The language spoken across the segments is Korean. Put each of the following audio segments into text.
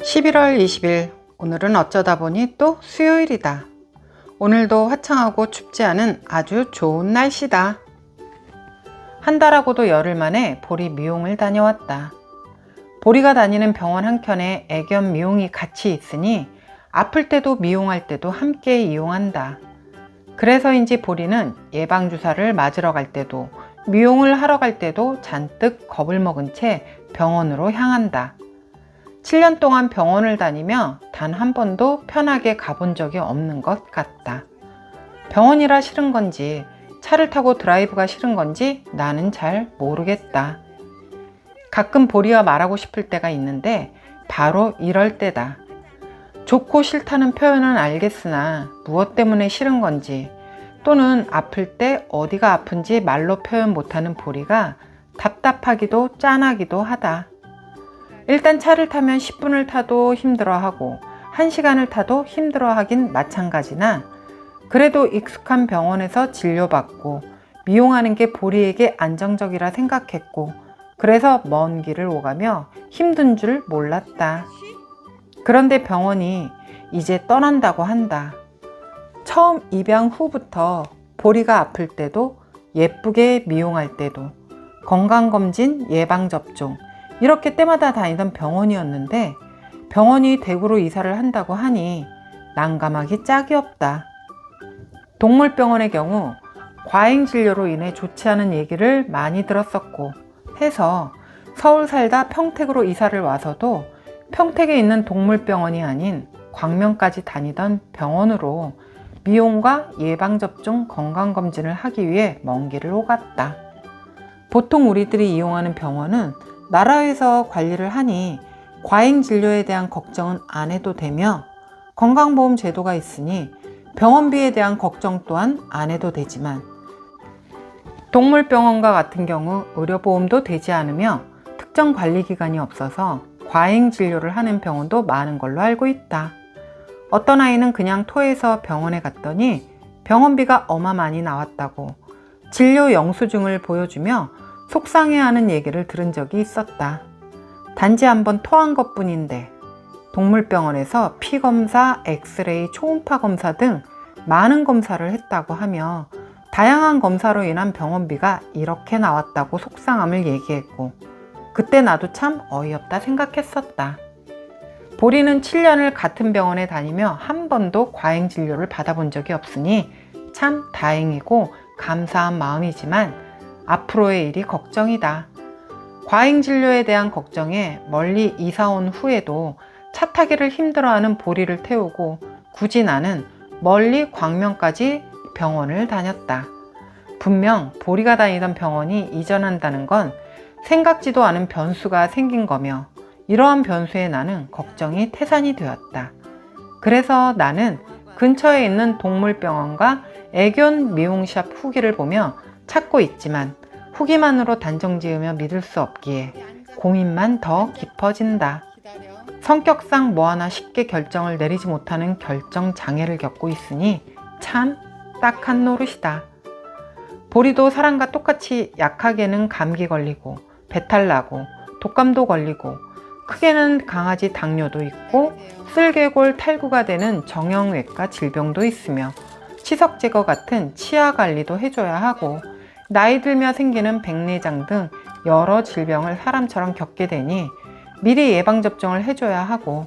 11월 20일, 오늘은 어쩌다 보니 또 수요일이다. 오늘도 화창하고 춥지 않은 아주 좋은 날씨다. 한 달하고도 열흘 만에 보리 미용을 다녀왔다. 보리가 다니는 병원 한켠에 애견 미용이 같이 있으니 아플 때도 미용할 때도 함께 이용한다. 그래서인지 보리는 예방주사를 맞으러 갈 때도 미용을 하러 갈 때도 잔뜩 겁을 먹은 채 병원으로 향한다. 7년 동안 병원을 다니며 단 한 번도 편하게 가본 적이 없는 것 같다. 병원이라 싫은 건지 차를 타고 드라이브가 싫은 건지 나는 잘 모르겠다. 가끔 보리와 말하고 싶을 때가 있는데 바로 이럴 때다. 좋고 싫다는 표현은 알겠으나 무엇 때문에 싫은 건지 또는 아플 때 어디가 아픈지 말로 표현 못하는 보리가 답답하기도 짠하기도 하다. 일단 차를 타면 10분을 타도 힘들어하고 1시간을 타도 힘들어하긴 마찬가지나 그래도 익숙한 병원에서 진료받고 미용하는 게 보리에게 안정적이라 생각했고 그래서 먼 길을 오가며 힘든 줄 몰랐다. 그런데 병원이 이제 떠난다고 한다. 처음 입양 후부터 보리가 아플 때도 예쁘게 미용할 때도 건강검진, 예방접종 이렇게 때마다 다니던 병원이었는데 병원이 대구로 이사를 한다고 하니 난감하기 짝이 없다. 동물병원의 경우 과잉진료로 인해 좋지 않은 얘기를 많이 들었었고 해서 서울 살다 평택으로 이사를 와서도 평택에 있는 동물병원이 아닌 광명까지 다니던 병원으로 미용과 예방접종, 건강검진을 하기 위해 먼 길을 오갔다. 보통 우리들이 이용하는 병원은 나라에서 관리를 하니 과잉진료에 대한 걱정은 안 해도 되며 건강보험 제도가 있으니 병원비에 대한 걱정 또한 안 해도 되지만 동물병원과 같은 경우 의료보험도 되지 않으며 특정 관리기관이 없어서 과잉진료를 하는 병원도 많은 걸로 알고 있다. 어떤 아이는 그냥 토해서 병원에 갔더니 병원비가 어마많이 나왔다고 진료 영수증을 보여주며 속상해하는 얘기를 들은 적이 있었다. 단지 한번 토한 것뿐인데 동물병원에서 피검사, 엑스레이, 초음파 검사 등 많은 검사를 했다고 하며 다양한 검사로 인한 병원비가 이렇게 나왔다고 속상함을 얘기했고 그때 나도 참 어이없다 생각했었다. 보리는 7년을 같은 병원에 다니며 한 번도 과잉진료를 받아본 적이 없으니 참 다행이고 감사한 마음이지만 앞으로의 일이 걱정이다. 과잉진료에 대한 걱정에 멀리 이사 온 후에도 차 타기를 힘들어하는 보리를 태우고 굳이 나는 멀리 광명까지 병원을 다녔다. 분명 보리가 다니던 병원이 이전한다는 건 생각지도 않은 변수가 생긴 거며 이러한 변수에 나는 걱정이 태산이 되었다. 그래서 나는 근처에 있는 동물병원과 애견 미용샵 후기를 보며 찾고 있지만 후기만으로 단정 지으며 믿을 수 없기에 고민만 더 깊어진다. 성격상 뭐 하나 쉽게 결정을 내리지 못하는 결정 장애를 겪고 있으니 참 딱한 노릇이다. 보리도 사람과 똑같이 약하게는 감기 걸리고 배탈 나고 독감도 걸리고 크게는 강아지 당뇨도 있고 쓸개골 탈구가 되는 정형외과 질병도 있으며 치석 제거 같은 치아 관리도 해줘야 하고 나이 들며 생기는 백내장 등 여러 질병을 사람처럼 겪게 되니 미리 예방접종을 해줘야 하고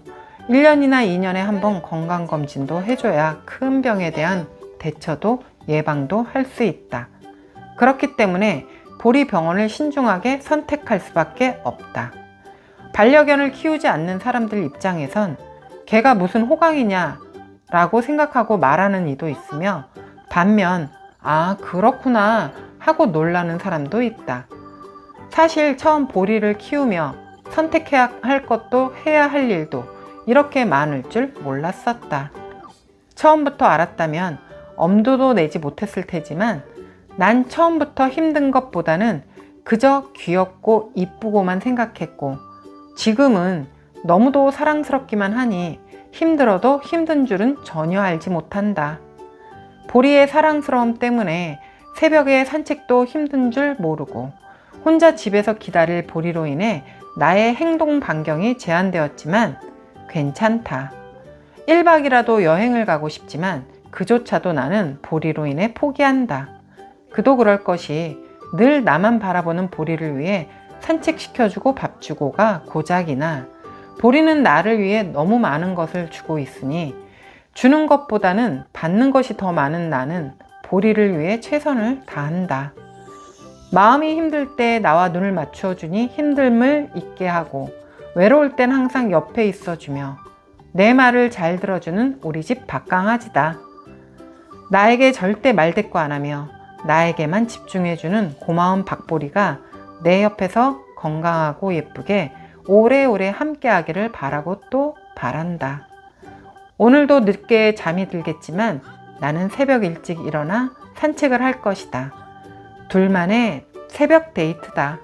1년이나 2년에 한 번 건강검진도 해줘야 큰 병에 대한 대처도 예방도 할 수 있다. 그렇기 때문에 보리 병원을 신중하게 선택할 수밖에 없다. 반려견을 키우지 않는 사람들 입장에선 걔가 무슨 호강이냐 라고 생각하고 말하는 이도 있으며 반면 아 그렇구나 하고 놀라는 사람도 있다. 사실 처음 보리를 키우며 선택해야 할 것도 해야 할 일도 이렇게 많을 줄 몰랐었다. 처음부터 알았다면 엄두도 내지 못했을 테지만 난 처음부터 힘든 것보다는 그저 귀엽고 이쁘고만 생각했고 지금은 너무도 사랑스럽기만 하니 힘들어도 힘든 줄은 전혀 알지 못한다. 보리의 사랑스러움 때문에 새벽에 산책도 힘든 줄 모르고 혼자 집에서 기다릴 보리로 인해 나의 행동 반경이 제한되었지만 괜찮다. 1박이라도 여행을 가고 싶지만 그조차도 나는 보리로 인해 포기한다. 그도 그럴 것이 늘 나만 바라보는 보리를 위해 산책시켜주고 밥 주고가 고작이나 보리는 나를 위해 너무 많은 것을 주고 있으니 주는 것보다는 받는 것이 더 많은 나는 보리를 위해 최선을 다한다. 마음이 힘들 때 나와 눈을 맞추어 주니 힘듦을 잊게 하고 외로울 땐 항상 옆에 있어주며 내 말을 잘 들어주는 우리 집 박강아지다. 나에게 절대 말대꾸 안 하며 나에게만 집중해주는 고마운 박보리가 내 옆에서 건강하고 예쁘게 오래오래 함께하기를 바라고 또 바란다. 오늘도 늦게 잠이 들겠지만 나는 새벽 일찍 일어나 산책을 할 것이다. 둘만의 새벽 데이트다.